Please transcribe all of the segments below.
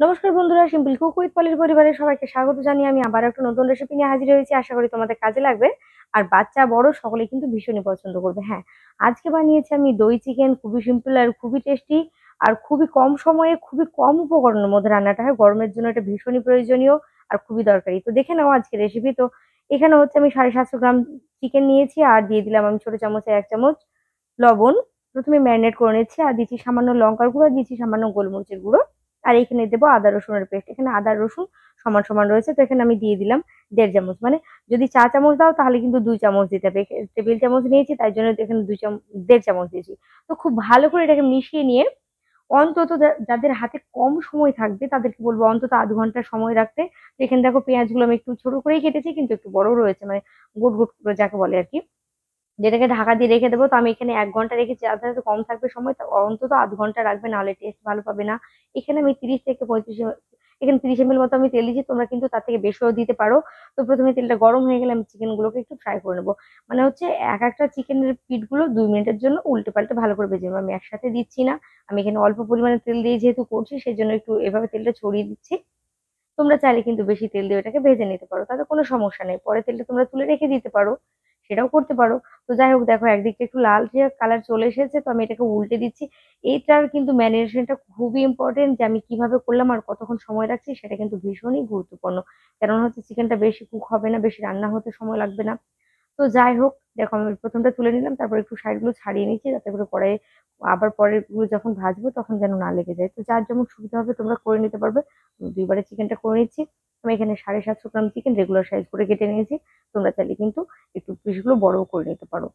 নমস্কার বন্ধুরা, simple cook with পলির পরিবারের সবাইকে স্বাগত জানিয়ে আমি আবার একটা নতুন রেসিপি নিয়ে হাজির হয়েছি। আশা করি তোমাদের কাজে লাগবে। আর বাচ্চা বড় সকলে কিন্তু ভীষণই পছন্দ করবে। হ্যাঁ, আজকে বানিয়েছি আমি দই চিকেন। খুবই সিম্পল আর খুবই টেস্টি, আর খুবই কম সময়ে খুবই কম উপকরণের মধ্যে রান্নাটা হয়। গরমের জন্য এটা ভীষণই প্রয়োজনীয় আর খুবই দরকারি। তো দেখে নাও আজকে রেসিপি। তো এখানে হচ্ছে আমি 750 গ্রাম চিকেন নিয়েছি, আর দিয়ে দিলাম আমি ছোট চামচে 1 চামচ লবণ। প্রথমে ম্যারিনেট করে নিচ্ছি, আর দিচ্ছি সামান্য লঙ্কার গুঁড়ো, দিচ্ছি সামান্য গোলমরিচের গুঁড়ো। আর এখানে দেবো আদা রসুনের পেস্ট। এখানে আদা রসুন সমান সমান রয়েছে, তো এখানে আমি দিয়ে দিলাম 1.5 চামচ। মানে যদি 4 চামচ দাও তাহলে কিন্তু 2 চামচ দিতে হবে। টেবিল চামচ নিয়েছি, তাই জন্য এখানে 2 চামচ 1.5 চামচ দিয়েছি। তো খুব ভালো করে এটাকে মিশিয়ে নিয়ে অন্তত যাদের হাতে কম সময় থাকবে তাদেরকে বলবো অন্তত আধ ঘন্টা সময় রাখতে। তো এখানে দেখো পেঁয়াজগুলো আমি একটু ছোট করেই কেটেছি, কিন্তু একটু বড় রয়েছে, মানে গুট গুট করে যাকে বলে আর কি। যেটাকে ঢাকা দিয়ে রেখে দেবো। তো আমি এখানে 1 ঘন্টা রেখেছি। যাদের হাতে কম থাকবে সময় অন্তত আধ ঘন্টা রাখবে, নাহলে টেস্ট ভালো পাবে না। এখানে আমি 30 থেকে 35 এখানে 30 ml মতো আমি তেল দিয়েছি, তোমরা কিন্তু তার থেকে বেশিও দিতে পারো। তো প্রথমে তেলটা গরম হয়ে গেলে আমি চিকেন গুলোকে একটু ফ্রাই করে নেবো। মানে হচ্ছে এক একটা চিকেনের পিঠ গুলো 2 মিনিটের জন্য উল্টে পাল্টে ভালো করে ভেজে নেবো। আমি একসাথে দিচ্ছি না, আমি এখানে অল্প পরিমাণে তেল দিয়ে যেহেতু করছি সেই জন্য একটু এভাবে তেলটা ছড়িয়ে দিচ্ছি। তোমরা চাইলে কিন্তু বেশি তেল দিয়ে এটাকে ভেজে নিতে পারো, তাতে কোনো সমস্যা নেই। পরে তেলটা তোমরা তুলে রেখে দিতে পারো, সেটাও করতে পারো। তো যাই হোক, দেখো একদিকটা একটু লাল যে কালার চলে এসেছে, তো আমি এটাকে উল্টে দিচ্ছি। এইটার কিন্তু ম্যারিনেশনটা খুবই ইম্পর্টেন্ট, যে আমি কিভাবে করলাম আর কতক্ষণ সময় রাখছি সেটা কিন্তু ভীষণই গুরুত্বপূর্ণ। কেননা হচ্ছে চিকেনটা বেশি কুক হবে না, বেশি রান্না হতে সময় লাগবে না। তো যাই হোক, দেখো আমি প্রথমটা তুলে নিলাম, তারপর একটু সাইড গুলো ছাড়িয়ে নিচ্ছি যাতে করে কড়াইয়ে আবার পরের গুলো যখন ভাজবো তখন যেন না লেগে যায়। তো যার যেমন সুবিধা হবে তোমরা করে নিতে পারবে। আমি দুইবারে চিকেনটা করে নিচ্ছি। আমি এখানে 750 গ্রাম চিকেন রেগুলার সাইজ করে কেটে নিয়েছি। তোমরা চাইলে কিন্তু একটু পিসগুলো বড়ও করে নিতে পারো।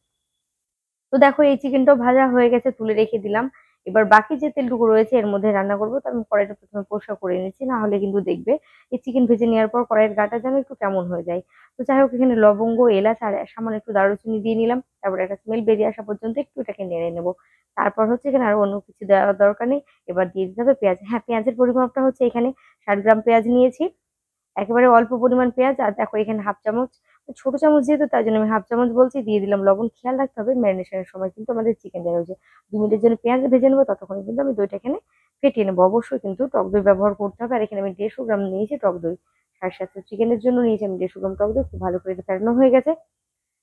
তো দেখো এই চিকেনটাও ভাজা হয়ে গেছে, তুলে রেখে দিলাম। এবার বাকি যে তেলটুকু রয়েছে এর মধ্যে রান্না করবো। তো আমি কড়াইটা প্রথমে পরিষ্কার করে নিচ্ছি, না হলে কিন্তু দেখবে এই চিকেন ভেজে নেওয়ার পর কড়াইয়ের গাটা যেন একটু কেমন হয়ে যায়। তো যাই হোক, এখানে লবঙ্গ, এলাচ আর সামান্য একটু দারুচিনি দিয়ে নিলাম। তারপর একটা স্মেল বেরিয়ে আসা পর্যন্ত একটু এটাকে নেড়ে নেবো। তারপর হচ্ছে এখানে আরো অন্য কিছু দেওয়ার দরকার নেই। এবার দিয়ে দিতে হবে পেঁয়াজ। হ্যাঁ, পেঁয়াজের পরিমাপটা হচ্ছে এখানে 60 গ্রাম পেঁয়াজ নিয়েছি, একেবারে অল্প পরিমাণ পেঁয়াজ। আর দেখো এখানে হাফ চামচ, ছোট চামচ যেহেতু তাই জন্য আমি হাফ চামচ বলছি, দিয়ে দিলাম লবণ। খেয়াল রাখতে হবে ম্যারিনেশনের সময় কিন্তু আমাদের চিকেন দেওয়া হয়েছে 2 মিনিটের জন্য পেঁয়াজ ভেজে নেবো, ততক্ষণ কিন্তু আমি দইটা এখানে ফেটিয়ে নেবো। অবশ্যই কিন্তু টক দই ব্যবহার করতে হবে। আর এখানে আমি 150 গ্রাম নিয়েছি টক দই। 750 চিকেনের জন্য নিয়েছি আমি 150 গ্রাম টক দই। খুব ভালো করে এটা ফেটানো হয়ে গেছে।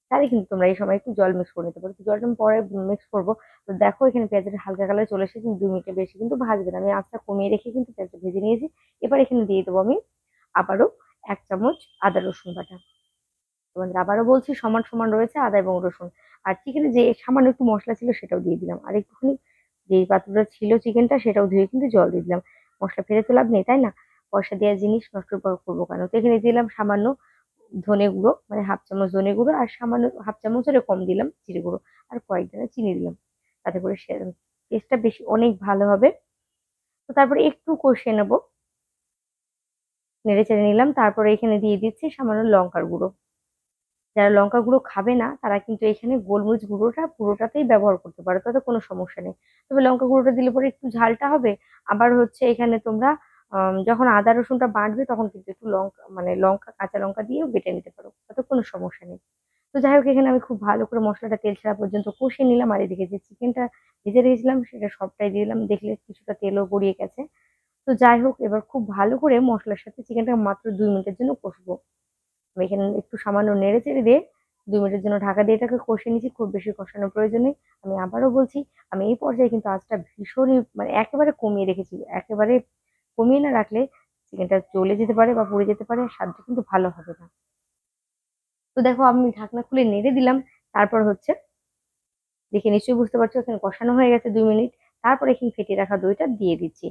তাহলে কিন্তু তোমরা এই সময় একটু জল মিক্স করে নিতে পারো। তো জলটা আমি পরে মিক্স করবো। তো দেখো এখানে পেঁয়াজের হালকা কালার চলে এসেছে, 2 মিনিটের বেশি কিন্তু ভাজবে না। আমি আঁচটা কমিয়ে রেখে কিন্তু পেঁয়াজটা ভেজে নিয়েছি। এবার এখানে দিয়ে দেবো আমি আবারও 1 চামচ আদা রসুন বাটা। তোমাদের আবারও বলছি সমান সমান রয়েছে আদা এবং রসুন। আর চিকেনে যে সামান্য একটু মশলা ছিল সেটাও দিয়ে দিলাম। আর একটুখানি যে পাত্রটা ছিল চিকেনটা সেটাও ধুয়ে কিন্তু জল দিয়ে দিলাম। মশলা ফেলে তো লাভ নেই, তাই না? পয়সা দেওয়া জিনিস নষ্ট করবো কেন? তো এখানে দিলাম সামান্য ধনে গুঁড়ো, মানে হাফ চামচ ধনে গুঁড়ো, আর সামান্য হাফ চামচের কম দিলাম জিরে গুঁড়ো। আর কয়েক দানা চিনি দিলাম, তাতে করে টেস্টটা বেশি অনেক ভালো হবে। তো তারপরে একটু কষিয়ে নেবো, নেড়ে চেড়ে নিলাম। তারপরে এখানে দিয়ে দিচ্ছি সামান্য লঙ্কার গুঁড়ো। যারা লঙ্কা গুঁড়ো খাবে না তারা কিন্তু এখানে গোলমরিচ গুঁড়োটা পুরোটাতেই ব্যবহার করতে পারো, তাতে কোনো সমস্যা নেই। তবে লঙ্কা গুঁড়োটা দিলে পরে একটু ঝালটা হবে। আবার হচ্ছে এখানে তোমরা যখন আদা রসুনটা বাটবে তখন কিন্তু একটু লঙ্কা, মানে লঙ্কা কাঁচা লঙ্কা দিয়েও বেটে নিতে পারো, তাতে কোনো সমস্যা নেই। তো যাই হোক, এখানে আমি খুব ভালো করে মশলাটা তেল ছাড়া পর্যন্ত কষিয়ে নিলাম। আর এদিকে যে চিকেনটা ভেজে রেখেছিলাম সেটা সবটাই দিয়ে দিলাম। দেখলে কিছুটা তেলও গড়িয়ে গেছে। তো যাই হোক, এবার খুব ভালো করে মশলার সাথে চিকেনটা মাত্র 2 মিনিটের জন্য কষবো। আমি এখানে একটু সামান্য নেড়ে চেড়ে দিয়ে 2 মিনিটের জন্য ঢাকা দিয়ে এটাকে কষিয়ে নিচ্ছি। খুব বেশি কষানোর প্রয়োজন নেই। আমি আবারও বলছি, আমি এই পর্যায়ে কিন্তু আঁচটা ভীষণই, মানে একেবারে কমিয়ে রেখেছি। একেবারে কমিয়ে না রাখলে চিকেনটা জ্বলে যেতে পারে বা পুড়ে যেতে পারে, স্বাদটা কিন্তু ভালো হবে না। তো দেখো আমি ঢাকনা খুলে নেড়ে দিলাম। তারপর হচ্ছে দেখে নিশ্চয়ই বুঝতে পারছো এখানে কষানো হয়ে গেছে 2 মিনিট। তারপর এখানে ফেটিয়ে রাখা দইটা দিয়ে দিচ্ছি।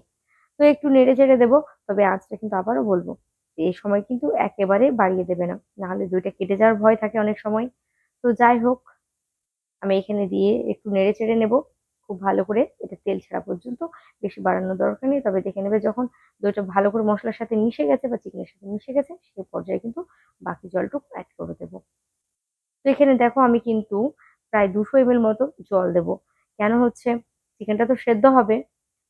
তো একটু নেড়ে চেড়ে দেবো। তবে আঁচটা কিন্তু আবারও বলবো যে এই সময় কিন্তু একেবারে বাড়িয়ে দেবে না, নাহলে দইটা কেটে যাওয়ার ভয় থাকে অনেক সময়। তো যাই হোক, আমি এখানে দিয়ে একটু নেড়ে চেড়ে নেবো খুব ভালো করে, এটা তেল ছাড়া পর্যন্ত। বেশি বাড়ানোর দরকার নেই। তবে দেখে নেবে যখন দইটা ভালো করে মশলার সাথে মিশে গেছে বা চিকেনের সাথে মিশে গেছে, সেই পর্যায়ে কিন্তু বাকি জলটুকু অ্যাড করে দেবো। তো এখানে দেখো আমি কিন্তু প্রায় 200 ml মতো জল দেব। কেন হচ্ছে, চিকেনটা তো সেদ্ধ হবে,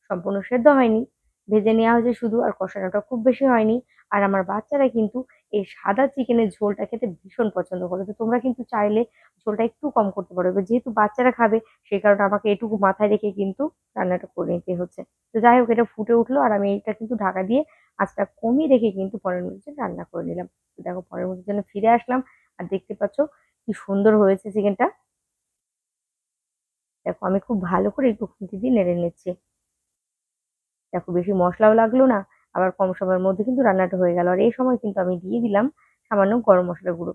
সম্পূর্ণ সেদ্ধ হয়নি, ভেজে নেওয়া হয়েছে শুধু, আর কষানোটা খুব বেশি হয়নি। আর আমার বাচ্চারা কিন্তু এই সাদা চিকেনের ঝোলটা খেতে ভীষণ পছন্দ করে। তো তোমরা কিন্তু চাইলে ঝোলটা একটু কম করতে পারো। এবার যেহেতু বাচ্চারা খাবে সেই কারণে আমাকে এটুকু মাথায় রেখে কিন্তু রান্নাটা করে নিতে হচ্ছে। তো যাই হোক, এটা ফুটে উঠলো আর আমি এটা কিন্তু ঢাকা দিয়ে আঁচটা কমিয়ে রেখে কিন্তু ১৫ মিনিটের জন্য রান্না করে নিলাম। তো দেখো ১৫ মিনিটের জন্য ফিরে আসলাম আর দেখতে পাচ্ছ কি সুন্দর হয়েছে চিকেনটা। দেখো আমি খুব ভালো করে একটু খুন্তি দিয়ে নেড়ে নিচ্ছি। দেখো বেশি মশলাও লাগলো না, আবার কম সময়ের মধ্যে কিন্তু রান্নাটা হয়ে গেল। আর এই সময় কিন্তু আমি দিয়ে দিলাম সামান্য গরম মসলা গুঁড়ো,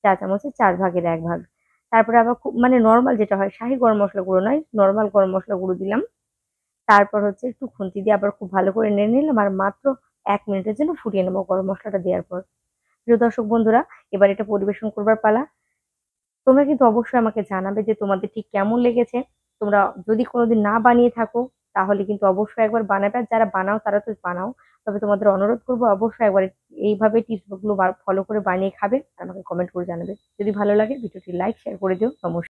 চা চামচের ৪ ভাগের ১ ভাগ। তারপরে আবার খুব মানে নরমাল যেটা হয়, শাহি গরম মসলা গুঁড়ো নয়, নরমাল গরম মসলা গুঁড়ো দিলাম। তারপর হচ্ছে একটু খুন্তি দিয়ে আবার খুব ভালো করে নেড়ে নিলাম আর মাত্র ১ মিনিটের জন্য ফুটিয়ে নেবো গরম মসলাটা দেওয়ার পর। প্রিয় দর্শক বন্ধুরা, এবার এটা পরিবেশন করবার পালা। তোমরা কিন্তু অবশ্যই আমাকে জানাবে যে তোমাদের ঠিক কেমন লেগেছে। তোমরা যদি কোনোদিন না বানিয়ে থাকো তাহলে কিন্তু অবশ্যই একবার বানাবে। আর যারা বানাও তারা তো বানাও। তবে তোমাদের অনুরোধ করবো অবশ্যই একবার এইভাবে টিপস গুলো ফলো করে বানিয়ে খাবে আর আমাকে কমেন্ট করে জানাবে। যদি ভালো লাগে ভিডিওটি লাইক শেয়ার করে দিও। নমস্কার।